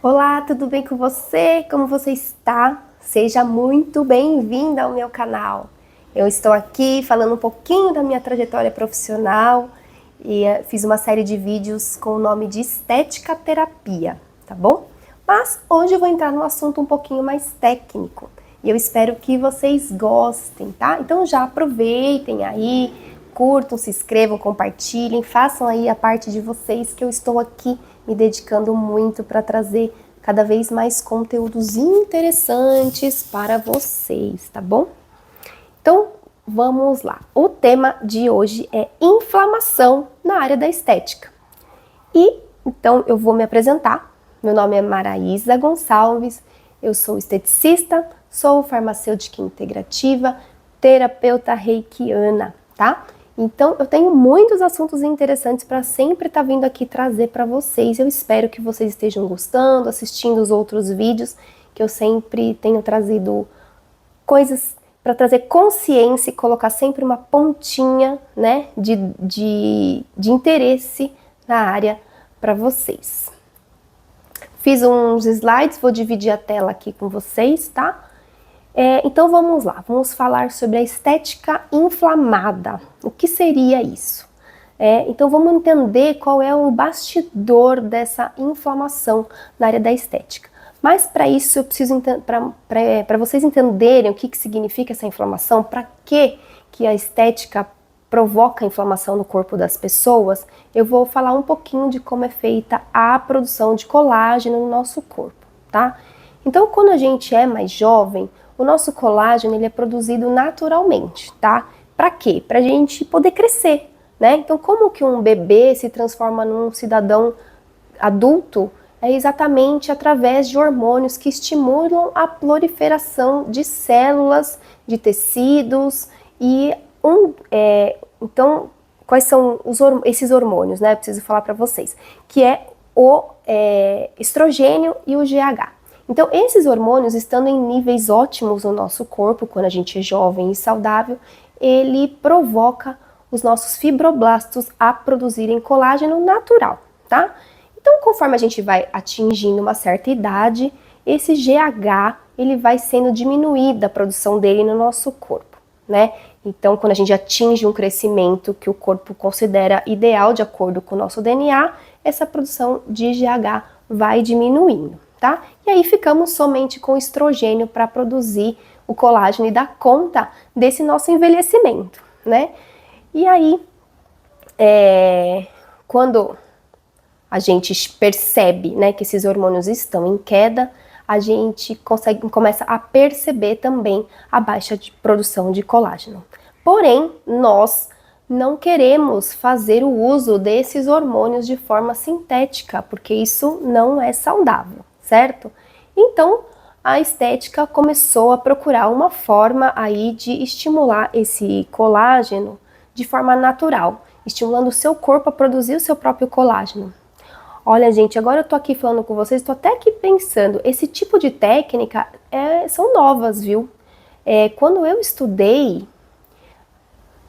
Olá, tudo bem com você? Como você está? Seja muito bem-vinda ao meu canal. Eu estou aqui falando um pouquinho da minha trajetória profissional e fiz uma série de vídeos com o nome de Estética Terapia, tá bom? Mas hoje eu vou entrar num assunto um pouquinho mais técnico e eu espero que vocês gostem, tá? Então já aproveitem aí, curtam, se inscrevam, compartilhem, façam aí a parte de vocês que eu estou aqui me dedicando muito para trazer cada vez mais conteúdos interessantes para vocês, tá bom? Então, vamos lá. O tema de hoje é inflamação na área da estética. E então eu vou me apresentar. Meu nome é Maraísa Gonçalves, eu sou esteticista, sou farmacêutica integrativa, terapeuta reikiana, tá? Então, eu tenho muitos assuntos interessantes para sempre estar vindo aqui trazer para vocês. Eu espero que vocês estejam gostando, assistindo os outros vídeos, que eu sempre tenho trazido coisas para trazer consciência e colocar sempre uma pontinha, né, de interesse na área para vocês. Fiz uns slides, vou dividir a tela aqui com vocês, tá? Então vamos lá, vamos falar sobre a estética inflamada. O que seria isso? Então vamos entender qual é o bastidor dessa inflamação na área da estética. Mas para isso eu preciso, para vocês entenderem o que significa essa inflamação, para que a estética provoca inflamação no corpo das pessoas, eu vou falar um pouquinho de como é feita a produção de colágeno no nosso corpo, tá? Então quando a gente é mais jovem, o nosso colágeno ele é produzido naturalmente, tá? Para quê? Para a gente poder crescer, né? Então, como que um bebê se transforma num cidadão adulto? É exatamente através de hormônios que estimulam a proliferação de células, de tecidos e então, quais são esses hormônios, né? Eu preciso falar para vocês, que é o estrogênio e o GH. Então, esses hormônios, estando em níveis ótimos no nosso corpo, quando a gente é jovem e saudável, ele provoca os nossos fibroblastos a produzirem colágeno natural, tá? Então, conforme a gente vai atingindo uma certa idade, esse GH, ele vai sendo diminuída a produção dele no nosso corpo, né? Então, quando a gente atinge um crescimento que o corpo considera ideal de acordo com o nosso DNA, essa produção de GH vai diminuindo. Tá? E aí ficamos somente com estrogênio para produzir o colágeno e dar conta desse nosso envelhecimento, né? E aí, quando a gente percebe, né, que esses hormônios estão em queda, a gente começa a perceber também a baixa de produção de colágeno. Porém, nós não queremos fazer o uso desses hormônios de forma sintética, porque isso não é saudável, certo? Então, a estética começou a procurar uma forma aí de estimular esse colágeno de forma natural, estimulando o seu corpo a produzir o seu próprio colágeno. Olha, gente, agora eu tô aqui falando com vocês, tô até aqui pensando, esse tipo de técnica são novas, viu? Quando eu estudei,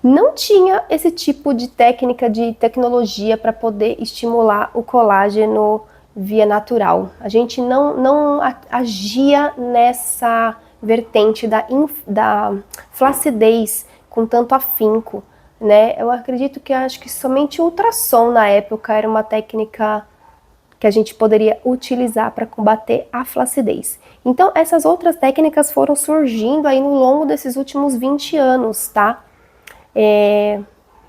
não tinha esse tipo de técnica de tecnologia para poder estimular o colágeno via natural. A gente não agia nessa vertente da flacidez com tanto afinco, né? Eu acredito que acho que somente o ultrassom na época era uma técnica que a gente poderia utilizar para combater a flacidez. Então essas outras técnicas foram surgindo aí no longo desses últimos 20 anos, tá?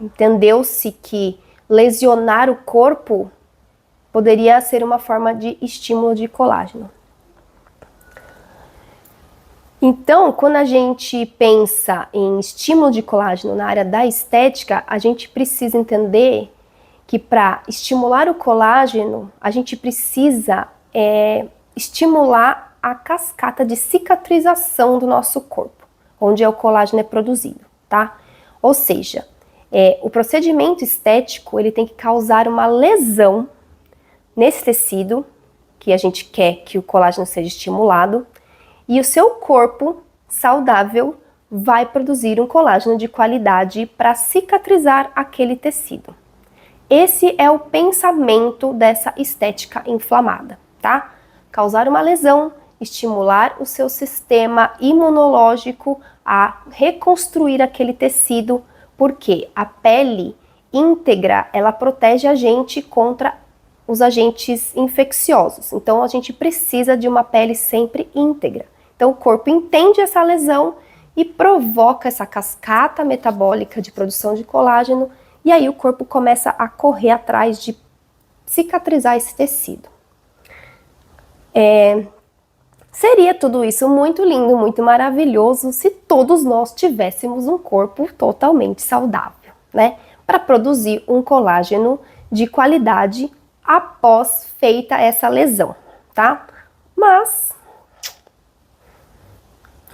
Entendeu-se que lesionar o corpo poderia ser uma forma de estímulo de colágeno. Então, quando a gente pensa em estímulo de colágeno na área da estética, a gente precisa entender que para estimular o colágeno, a gente precisa estimular a cascata de cicatrização do nosso corpo, onde o colágeno é produzido, tá? Ou seja, o procedimento estético ele tem que causar uma lesão nesse tecido, que a gente quer que o colágeno seja estimulado, e o seu corpo saudável vai produzir um colágeno de qualidade para cicatrizar aquele tecido. Esse é o pensamento dessa estética inflamada, tá? causar uma lesão, estimular o seu sistema imunológico a reconstruir aquele tecido, porque a pele íntegra, ela protege a gente contra os agentes infecciosos. Então, a gente precisa de uma pele sempre íntegra. Então, o corpo entende essa lesão e provoca essa cascata metabólica de produção de colágeno, e aí o corpo começa a correr atrás de cicatrizar esse tecido. Seria tudo isso muito lindo, muito maravilhoso se todos nós tivéssemos um corpo totalmente saudável, né? Para produzir um colágeno de qualidade após feita essa lesão, tá? Mas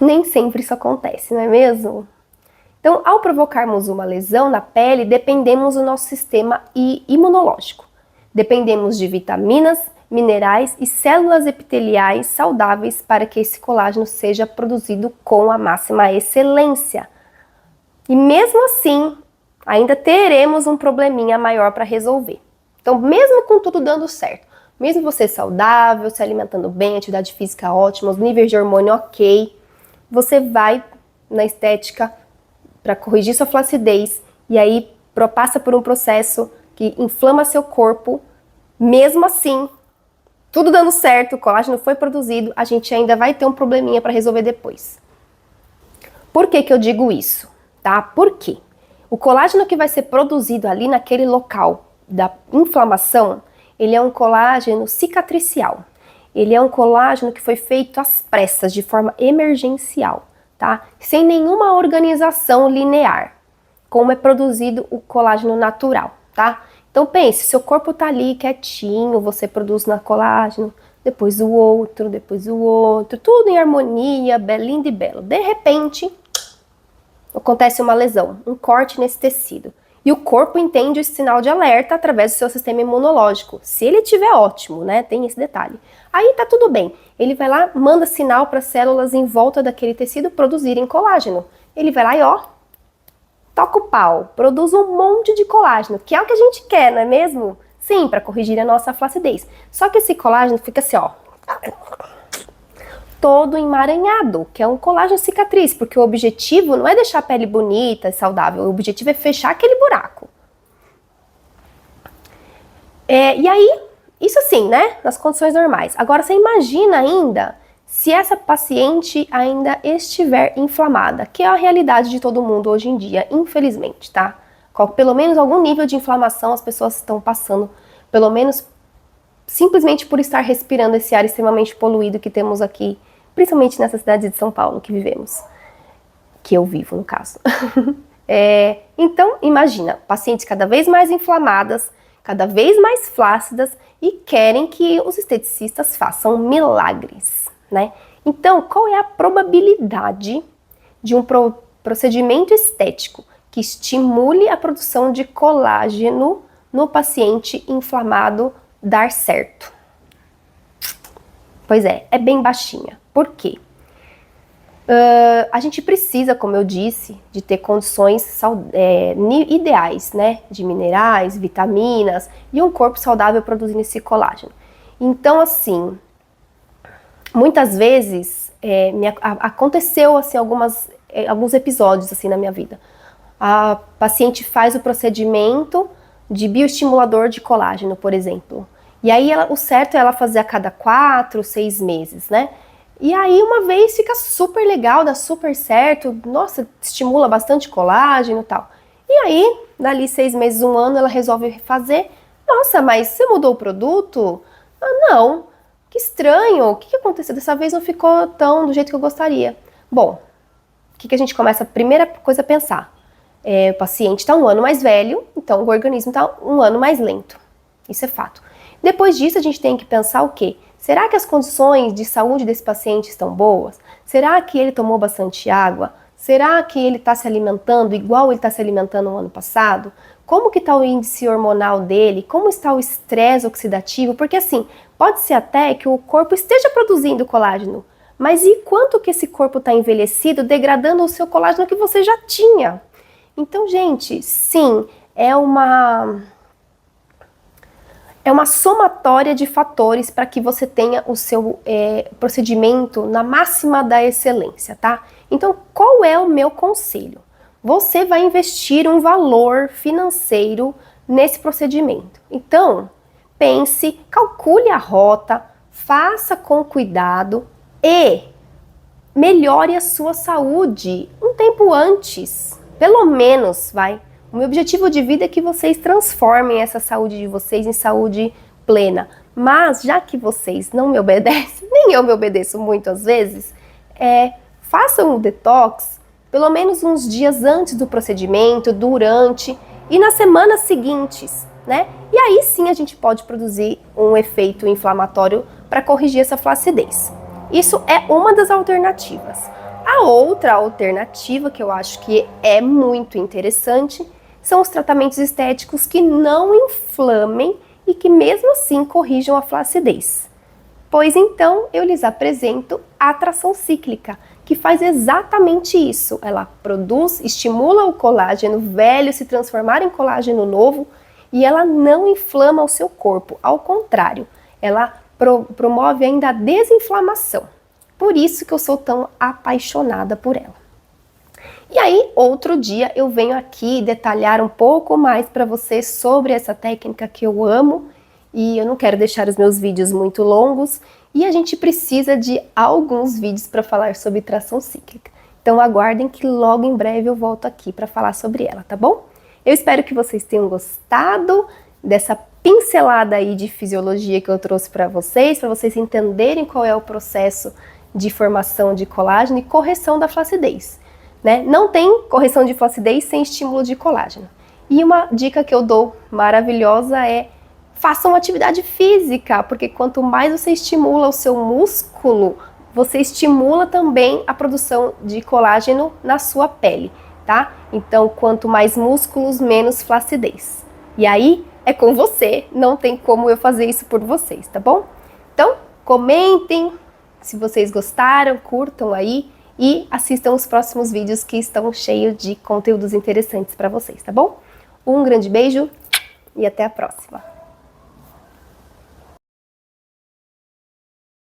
nem sempre isso acontece, não é mesmo? Então, ao provocarmos uma lesão na pele, dependemos do nosso sistema imunológico. Dependemos de vitaminas, minerais e células epiteliais saudáveis para que esse colágeno seja produzido com a máxima excelência. E mesmo assim, ainda teremos um probleminha maior para resolver. Então, mesmo com tudo dando certo, mesmo você saudável, se alimentando bem, atividade física ótima, os níveis de hormônio ok, você vai na estética para corrigir sua flacidez e aí passa por um processo que inflama seu corpo. Mesmo assim, tudo dando certo, o colágeno foi produzido, a gente ainda vai ter um probleminha para resolver depois. Por que que eu digo isso? Tá? Por quê? O colágeno que vai ser produzido ali naquele local da inflamação, ele é um colágeno cicatricial. Ele é um colágeno que foi feito às pressas, de forma emergencial, tá? Sem nenhuma organização linear, como é produzido o colágeno natural, tá? Então pense, seu corpo tá ali quietinho, você produz na colágeno, depois o outro, tudo em harmonia, lindo e belo. De repente, acontece uma lesão, um corte nesse tecido. E o corpo entende esse sinal de alerta através do seu sistema imunológico. Se ele estiver ótimo, né? Tem esse detalhe. Aí tá tudo bem. Ele vai lá, manda sinal para as células em volta daquele tecido produzirem colágeno. Ele vai lá e ó, toca o pau, produz um monte de colágeno, que é o que a gente quer, não é mesmo? Sim, para corrigir a nossa flacidez. Só que esse colágeno fica assim, ó, todo emaranhado, que é um colágeno cicatriz, porque o objetivo não é deixar a pele bonita e saudável, o objetivo é fechar aquele buraco. E aí, isso assim, né, nas condições normais. Agora, você imagina ainda se essa paciente ainda estiver inflamada, que é a realidade de todo mundo hoje em dia, infelizmente, tá? Pelo menos algum nível de inflamação as pessoas estão passando, pelo menos simplesmente por estar respirando esse ar extremamente poluído que temos aqui, principalmente nessa cidade de São Paulo que vivemos, que eu vivo no caso. Então, imagina, pacientes cada vez mais inflamadas, cada vez mais flácidas e querem que os esteticistas façam milagres, né? Então, qual é a probabilidade de um procedimento estético que estimule a produção de colágeno no paciente inflamado dar certo? Pois é bem baixinha. Por quê? A gente precisa, como eu disse, de ter condições ideais, né? De minerais, vitaminas e um corpo saudável produzindo esse colágeno. Então, assim, muitas vezes aconteceu assim, alguns episódios assim, na minha vida. A paciente faz o procedimento de bioestimulador de colágeno, por exemplo. E aí o certo é ela fazer a cada 4, 6 meses, né? E aí uma vez fica super legal, dá super certo, nossa, estimula bastante colágeno e tal. E aí, dali 6 meses, 1 ano, ela resolve fazer. Nossa, mas você mudou o produto? Ah, não. Que estranho, o que aconteceu? Dessa vez não ficou tão do jeito que eu gostaria. Bom, o que a gente começa? A primeira coisa a pensar. O paciente está 1 ano mais velho, então o organismo está 1 ano mais lento. Isso é fato. Depois disso, a gente tem que pensar o quê? Será que as condições de saúde desse paciente estão boas? Será que ele tomou bastante água? Será que ele está se alimentando igual ele está se alimentando no ano passado? Como que está o índice hormonal dele? Como está o estresse oxidativo? Porque assim, pode ser até que o corpo esteja produzindo colágeno, mas e quanto que esse corpo está envelhecido, degradando o seu colágeno que você já tinha? Então, gente, sim, é é uma somatória de fatores para que você tenha o seu procedimento na máxima da excelência, tá? Então, qual é o meu conselho? Você vai investir um valor financeiro nesse procedimento. Então, pense, calcule a rota, faça com cuidado e melhore a sua saúde um tempo antes. Pelo menos, O meu objetivo de vida é que vocês transformem essa saúde de vocês em saúde plena. Mas, já que vocês não me obedecem, nem eu me obedeço muito às vezes, façam o detox pelo menos uns dias antes do procedimento, durante e nas semanas seguintes, né? E aí sim a gente pode produzir um efeito inflamatório para corrigir essa flacidez. Isso é uma das alternativas. A outra alternativa que eu acho que é muito interessante são os tratamentos estéticos que não inflamem e que mesmo assim corrijam a flacidez. Pois então eu lhes apresento a atração cíclica, que faz exatamente isso. Ela estimula o colágeno velho se transformar em colágeno novo e ela não inflama o seu corpo. Ao contrário, ela promove ainda a desinflamação. Por isso que eu sou tão apaixonada por ela. E aí, outro dia eu venho aqui detalhar um pouco mais para vocês sobre essa técnica que eu amo e eu não quero deixar os meus vídeos muito longos e a gente precisa de alguns vídeos para falar sobre tração cíclica. Então aguardem que logo em breve eu volto aqui para falar sobre ela, tá bom? Eu espero que vocês tenham gostado dessa pincelada aí de fisiologia que eu trouxe para vocês entenderem qual é o processo de formação de colágeno e correção da flacidez. Né? Não tem correção de flacidez sem estímulo de colágeno. E uma dica que eu dou maravilhosa é façam atividade física, porque quanto mais você estimula o seu músculo, você estimula também a produção de colágeno na sua pele, tá? Então, quanto mais músculos, menos flacidez. E aí, é com você, não tem como eu fazer isso por vocês, tá bom? Então, comentem se vocês gostaram, curtam aí e assistam os próximos vídeos que estão cheios de conteúdos interessantes para vocês, tá bom? Um grande beijo e até a próxima!